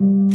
Welcome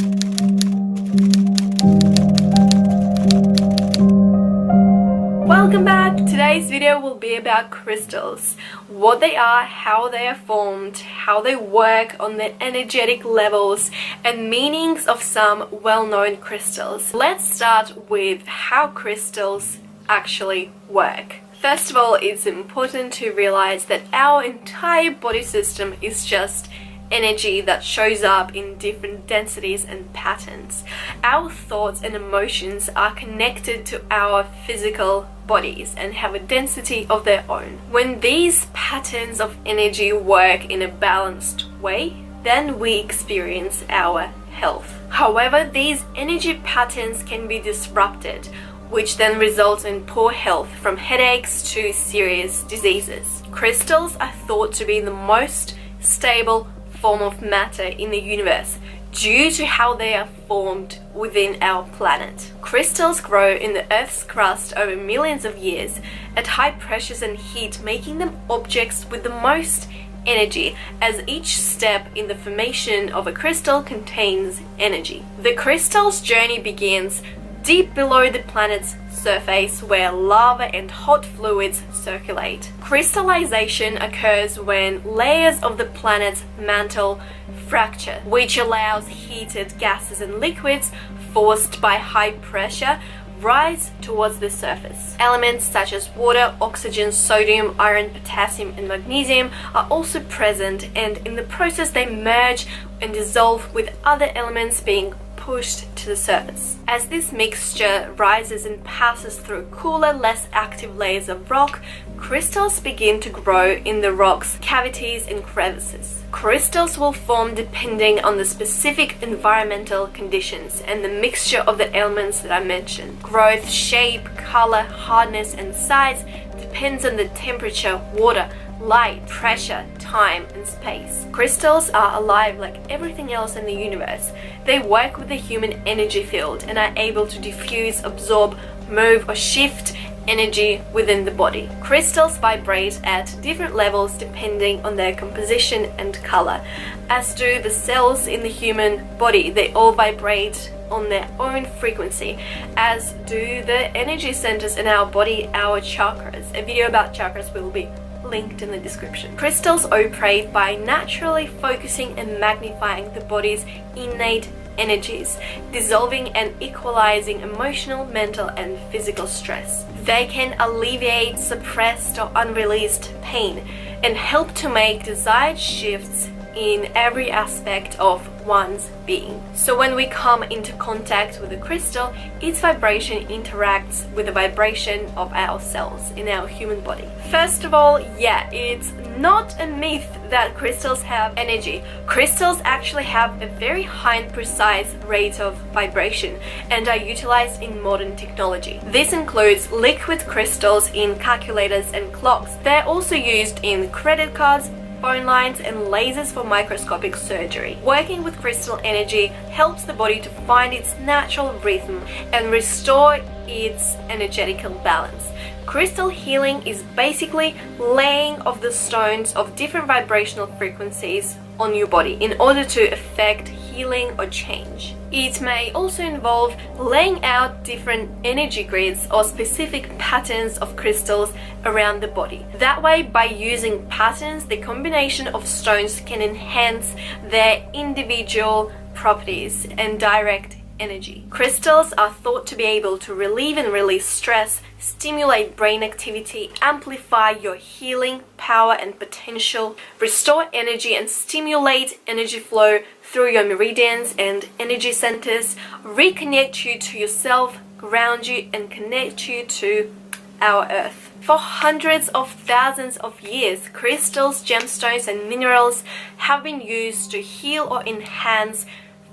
back! Today's video will be about crystals, what they are, how they are formed, how they work on the energetic levels, and meanings of some well-known crystals. Let's start with how crystals actually work. First of all, it's important to realize that our entire body system is just energy that shows up in different densities and patterns. Our thoughts and emotions are connected to our physical bodies and have a density of their own. When these patterns of energy work in a balanced way, then we experience our health. However, these energy patterns can be disrupted, which then results in poor health, from headaches to serious diseases. Crystals are thought to be the most stable form of matter in the universe due to how they are formed within our planet. Crystals grow in the Earth's crust over millions of years at high pressures and heat, making them objects with the most energy, as each step in the formation of a crystal contains energy. The crystal's journey begins deep below the planet's surface, where lava and hot fluids circulate. Crystallization occurs when layers of the planet's mantle fracture, which allows heated gases and liquids forced by high pressure rise towards the surface. Elements such as water, oxygen, sodium, iron, potassium, and magnesium are also present, and in the process they merge and dissolve, with other elements being pushed to the surface. As this mixture rises and passes through cooler, less active layers of rock, crystals begin to grow in the rock's cavities and crevices. Crystals will form depending on the specific environmental conditions and the mixture of the elements that I mentioned. Growth, shape, color, hardness, and size depends on the temperature, water, light, pressure, time, and space. Crystals are alive like everything else in the universe. They work with the human energy field and are able to diffuse, absorb, move, or shift energy within the body. Crystals vibrate at different levels depending on their composition and color, as do the cells in the human body. They all vibrate on their own frequency, as do the energy centers in our body, our chakras. A video about chakras will be linked in the description. Crystals operate by naturally focusing and magnifying the body's innate energies, dissolving and equalizing emotional, mental, and physical stress. They can alleviate suppressed or unreleased pain and help to make desired shifts in every aspect of one's being. So when we come into contact with a crystal, its vibration interacts with the vibration of our cells in our human body. First of all, it's not a myth that crystals have energy. Crystals actually have a very high and precise rate of vibration and are utilized in modern technology. This includes liquid crystals in calculators and clocks. They're also used in credit cards, phone lines, and lasers for microscopic surgery. Working with crystal energy helps the body to find its natural rhythm and restore its energetical balance. Crystal healing is basically laying of the stones of different vibrational frequencies on your body in order to effect healing or change. It may also involve laying out different energy grids or specific patterns of crystals around the body. That way, by using patterns, the combination of stones can enhance their individual properties and direct energy. Crystals are thought to be able to relieve and release stress, stimulate brain activity, amplify your healing power and potential, restore energy and stimulate energy flow through your meridians and energy centers, reconnect you to yourself, ground you, and connect you to our earth. For hundreds of thousands of years, crystals, gemstones, and minerals have been used to heal or enhance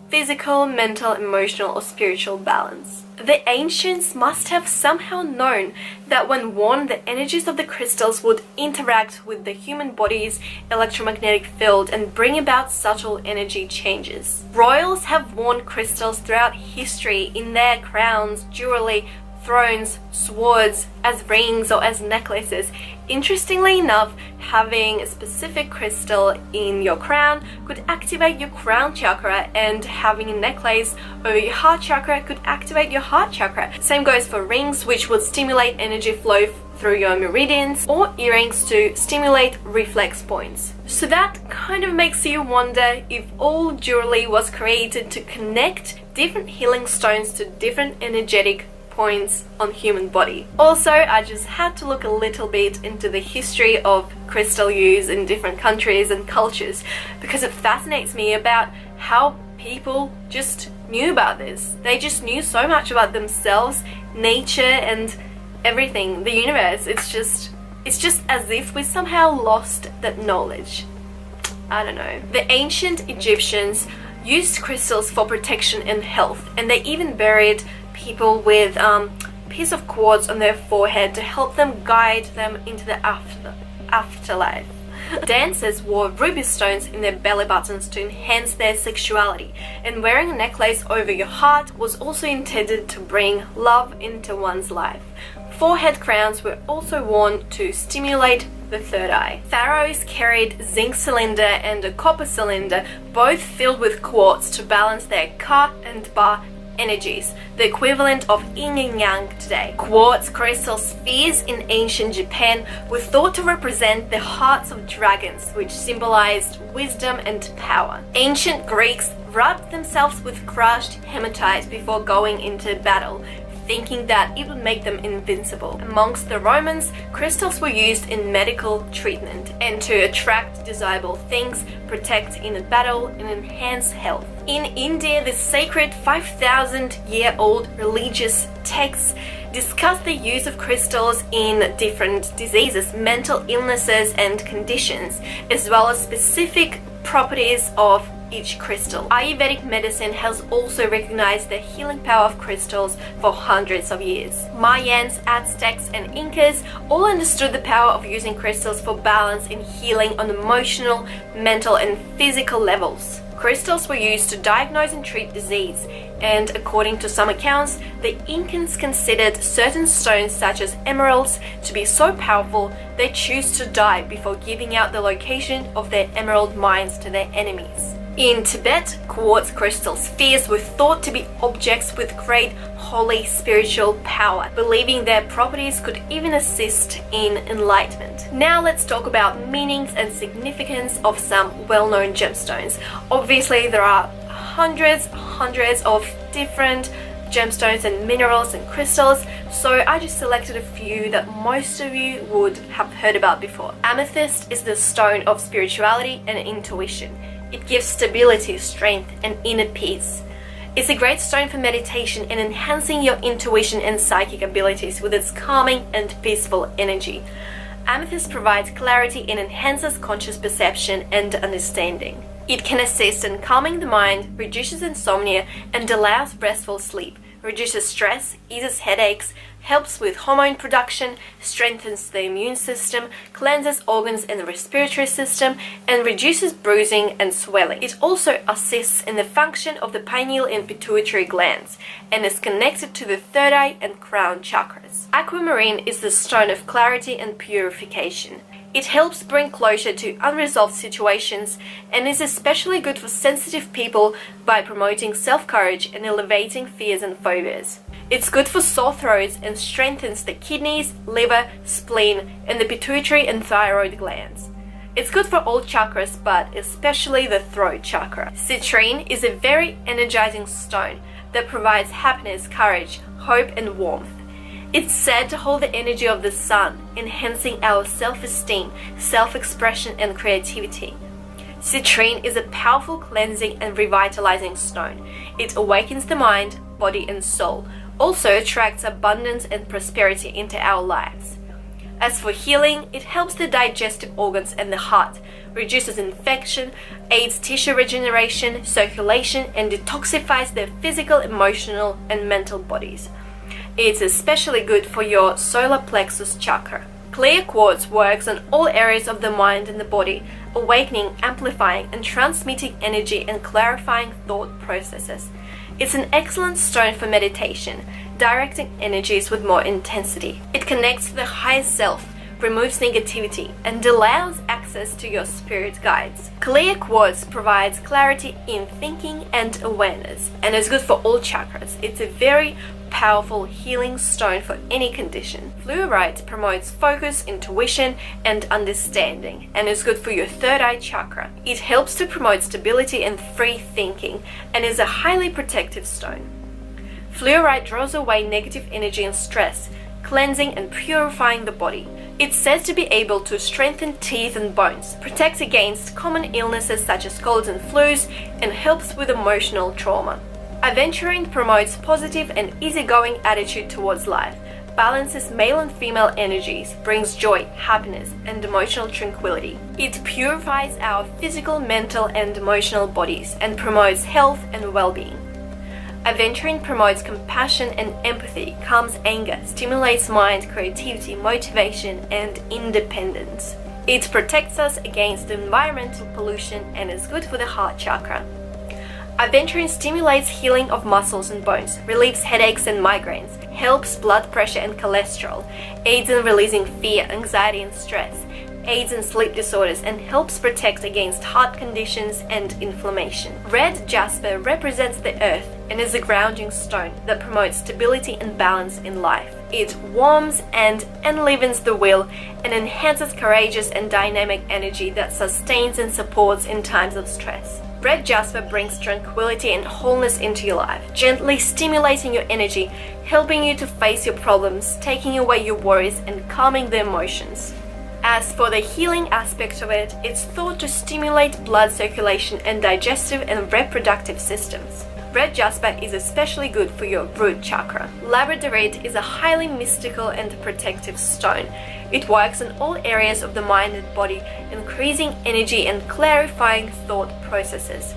physical, mental, emotional, or spiritual balance. The ancients must have somehow known that when worn, the energies of the crystals would interact with the human body's electromagnetic field and bring about subtle energy changes. Royals have worn crystals throughout history in their crowns, jewelry, thrones, swords, as rings or as necklaces. Interestingly enough, having a specific crystal in your crown could activate your crown chakra, and having a necklace over your heart chakra could activate your heart chakra. Same goes for rings, which would stimulate energy flow through your meridians, or earrings to stimulate reflex points. So that kind of makes you wonder if all jewelry was created to connect different healing stones to different energetic points on human body. Also, I just had to look a little bit into the history of crystal use in different countries and cultures, because it fascinates me about how people just knew about this. They just knew so much about themselves, nature, and everything, the universe. It's just as if we somehow lost that knowledge. I don't know. The ancient Egyptians used crystals for protection and health, and they even buried people with a piece of quartz on their forehead to help them guide them into the afterlife. Dancers wore ruby stones in their belly buttons to enhance their sexuality, and wearing a necklace over your heart was also intended to bring love into one's life. Forehead crowns were also worn to stimulate the third eye. Pharaohs carried zinc cylinder and a copper cylinder, both filled with quartz to balance their ka and ba energies, the equivalent of yin and yang today. Quartz crystal spheres in ancient Japan were thought to represent the hearts of dragons, which symbolized wisdom and power. Ancient Greeks rubbed themselves with crushed hematite before going into battle, thinking that it would make them invincible. Amongst the Romans, crystals were used in medical treatment and to attract desirable things, protect in a battle, and enhance health. In India, the sacred 5,000-year-old religious texts discuss the use of crystals in different diseases, mental illnesses, and conditions, as well as specific properties of each crystal. Ayurvedic medicine has also recognized the healing power of crystals for hundreds of years. Mayans, Aztecs, and Incas all understood the power of using crystals for balance and healing on emotional, mental, and physical levels. Crystals were used to diagnose and treat disease, and according to some accounts, the Incans considered certain stones such as emeralds to be so powerful they choose to die before giving out the location of their emerald mines to their enemies. In Tibet, quartz crystal spheres were thought to be objects with great holy spiritual power, believing their properties could even assist in enlightenment. Now let's talk about meanings and significance of some well-known gemstones. Obviously, there are hundreds of different gemstones and minerals and crystals, so I just selected a few that most of you would have heard about before. Amethyst is the stone of spirituality and intuition. It gives stability, strength, and inner peace. It's a great stone for meditation and enhancing your intuition and psychic abilities with its calming and peaceful energy. Amethyst provides clarity and enhances conscious perception and understanding. It can assist in calming the mind, reduces insomnia, and allows restful sleep, reduces stress, eases headaches, helps with hormone production, strengthens the immune system, cleanses organs in the respiratory system, and reduces bruising and swelling. It also assists in the function of the pineal and pituitary glands, and is connected to the third eye and crown chakras. Aquamarine is the stone of clarity and purification. It helps bring closure to unresolved situations and is especially good for sensitive people by promoting self-courage and elevating fears and phobias. It's good for sore throats and strengthens the kidneys, liver, spleen, and the pituitary and thyroid glands. It's good for all chakras, but especially the throat chakra. Citrine is a very energizing stone that provides happiness, courage, hope, and warmth. It's said to hold the energy of the sun, enhancing our self-esteem, self-expression, and creativity. Citrine is a powerful cleansing and revitalizing stone. It awakens the mind, body, and soul. Also attracts abundance and prosperity into our lives. As for healing, it helps the digestive organs and the heart, reduces infection, aids tissue regeneration, circulation, and detoxifies the physical, emotional, and mental bodies. It's especially good for your solar plexus chakra. Clear quartz works on all areas of the mind and the body, awakening, amplifying, and transmitting energy and clarifying thought processes. It's an excellent stone for meditation. directing energies with more intensity. It connects to the higher self, removes negativity, and allows access to your spirit guides. Clear quartz provides clarity in thinking and awareness, and is good for all chakras. It's a very powerful healing stone for any condition. Fluorite promotes focus, intuition, and understanding, and is good for your third eye chakra. It helps to promote stability and free thinking, and is a highly protective stone. Fluorite draws away negative energy and stress, cleansing and purifying the body. It's said to be able to strengthen teeth and bones, protect against common illnesses such as colds and flus, and helps with emotional trauma. Aventurine promotes positive and easygoing attitude towards life, balances male and female energies, brings joy, happiness, and emotional tranquility. It purifies our physical, mental, and emotional bodies and promotes health and well-being. Aventurine promotes compassion and empathy, calms anger, stimulates mind, creativity, motivation, and independence. It protects us against environmental pollution and is good for the heart chakra. Aventurine stimulates healing of muscles and bones, relieves headaches and migraines, helps blood pressure and cholesterol, aids in releasing fear, anxiety, and stress, aids in sleep disorders, and helps protect against heart conditions and inflammation. Red jasper represents the earth and is a grounding stone that promotes stability and balance in life. It warms and enlivens the will and enhances courageous and dynamic energy that sustains and supports in times of stress. Red jasper brings tranquility and wholeness into your life, gently stimulating your energy, helping you to face your problems, taking away your worries, and calming the emotions. As for the healing aspect of it, it's thought to stimulate blood circulation and digestive and reproductive systems. Red jasper is especially good for your root chakra. Labradorite is a highly mystical and protective stone. It works in all areas of the mind and body, increasing energy and clarifying thought processes.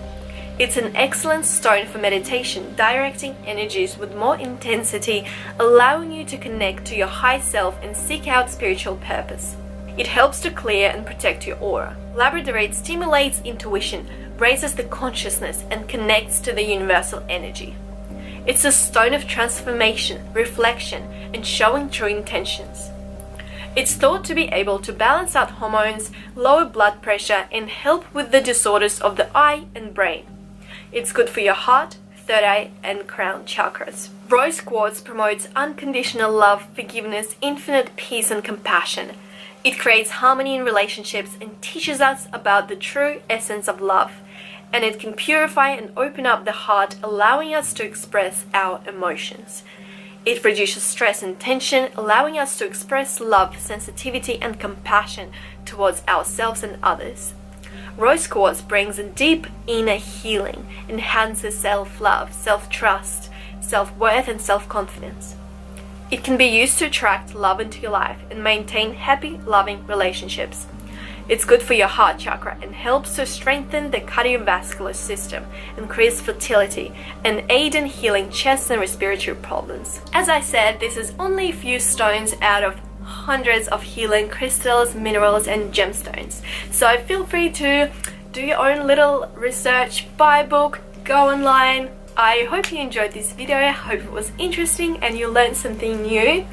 It's an excellent stone for meditation, directing energies with more intensity, allowing you to connect to your high self and seek out spiritual purpose. It helps to clear and protect your aura. Labradorite stimulates intuition, raises the consciousness, and connects to the universal energy. It's a stone of transformation, reflection, and showing true intentions. It's thought to be able to balance out hormones, lower blood pressure, and help with the disorders of the eye and brain. It's good for your heart, third eye, and crown chakras. Rose quartz promotes unconditional love, forgiveness, infinite peace, and compassion. It creates harmony in relationships and teaches us about the true essence of love. And it can purify and open up the heart, allowing us to express our emotions. It reduces stress and tension, allowing us to express love, sensitivity, and compassion towards ourselves and others. Rose quartz brings a deep inner healing, enhances self-love, self-trust, self-worth, and self-confidence. It can be used to attract love into your life and maintain happy, loving relationships. It's good for your heart chakra and helps to strengthen the cardiovascular system, increase fertility, and aid in healing chest and respiratory problems. As I said, this is only a few stones out of hundreds of healing crystals, minerals, and gemstones. So feel free to do your own little research, buy a book, go online. I hope you enjoyed this video. I hope it was interesting and you learned something new.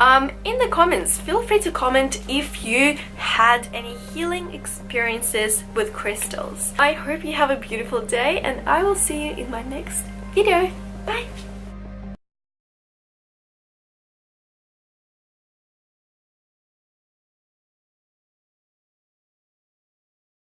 In the comments, feel free to comment if you had any healing experiences with crystals. I hope you have a beautiful day and I will see you in my next video. Bye!